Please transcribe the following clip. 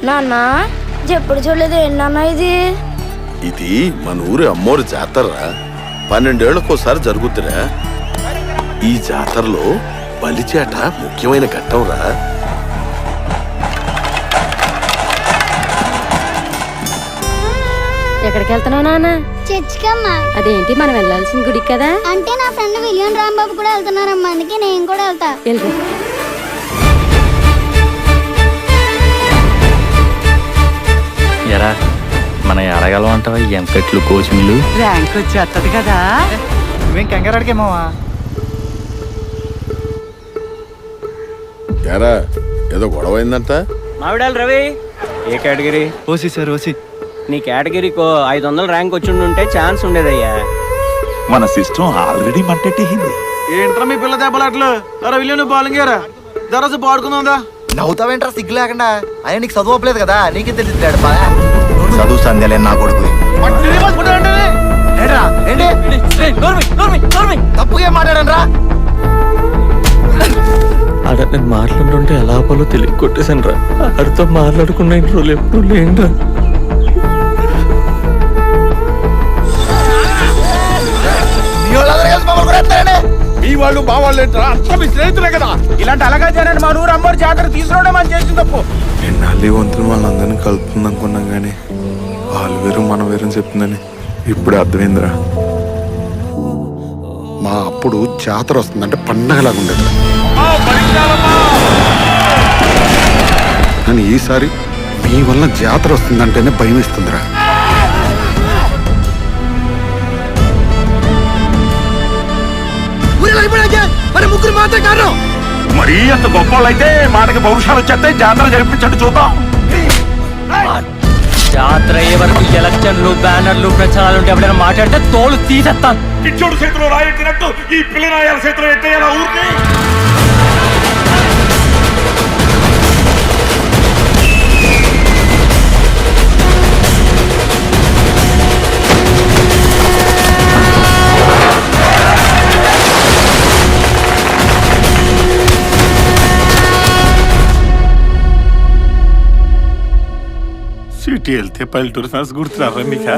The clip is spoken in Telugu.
నాన్న ఎప్పుడు చూడలేదు ఏంటన్నా ఇది? ఇది మన ఊరి అమ్మోరి జాతర 12 ఏళ్లకోసారి జరుగుతురా. ఈ జాతరలో బలిచేట ముఖ్యమైన ఘట్టంరా. ఎక్కడికి వెళ్తున్నావు నాన్న? చర్చికమ్మా. అదేంటి మనం వెళ్ళాల్సిన గుడికి కదా? అంటే నా ఫ్రెండ్ విలియం రాంబాబు కూడా వెళ్తున్నారమ్మా, అందుకే నేను కూడా వెళ్తా. వెళ్తా. ఎరా మన ఎడగలం అంటావా? ఎంపెట్లు కోచింగ్లు ర్యాంక్ వచ్చేస్తుంది కదా. నువ్వేం కంగారాడికేమోవా? యారా ఏదో గొడవ అయిందంట. మావిడాలు రవి, ఏ కేటగిరీ? OC sir OC. నీ కేటగిరీకో 500 ర్యాంక్ వచ్చిండుంటే ఛాన్స్ ఉండేదయ్యా. మన సిస్టమ్ ఆల్రెడీ మంటెట్టింది. ఏంట్రా మీ పిల్ల దెబ్బలాట్లు? అరే విలియం నువ్వు బౌలింగ్ ఏరా, దరస పాడుకుందా? నవ్వుతావేంట్రా సిగ్గు లేకుండా? ఆయన నీకు చదువు అప్పలేదు కదా, నీకే తెలిసిద్దాడు బాగా చదువు సంధ్యలే నా కొడుకు. తప్పుగా మాట్లాడండి రా. ఆడ నేను మాట్లాడుతుంటే ఎలా పోలో తెలియ కొట్టేశాను రా. ఆడితో మాట్లాడుకున్న రోజులు ఎప్పుడు లేండ్రా. మీ వాళ్ళు మా వాళ్ళు ఏంట్రా? అంతా మీ స్నేహితులే కదా. ఇలాంటి అలాగా జనాన్ని మా ఊరు అమ్మోరు జాతర తీసుకురావడం అని చేసిన తప్పు. ఎన్నాళ్ళు వంతులు వాళ్ళందరినీ కలుపుతుంది అనుకున్నాం కానీ వాళ్ళు వేరు మనం వేరు అని చెప్తుందని ఇప్పుడు అర్థమైందిరా. మా అప్పుడు జాతర వస్తుందంటే పండగలాగా ఉండేది, కానీ ఈసారి మీ వల్ల జాతర వస్తుందంటేనే భయం ఇస్తుందిరా. మరి ముగ్గురు మాత్రం కారణం. మరీ అంత గొప్ప వాళ్ళైతే మాటకి పౌరుషాలు వచ్చేస్తే జాతర జరిపించండి చూద్దాం. జాతర అయ్యే వరకు ఎలక్షన్లు బ్యానర్లు ప్రచారాలు ఉంటే ఎప్పుడైనా మాట్లాడితే తోలు తీసేస్తాను. కిచ్చోడు చేతిలో రాయెట్టినట్టు ఈ పిల్లనాయాల చేతిలో ఎత్తేయాల ఊరిని. సిటీ వెళ్తే పల్లెటూరు ఫ్రెండ్స్ గుర్తురారా మీకా?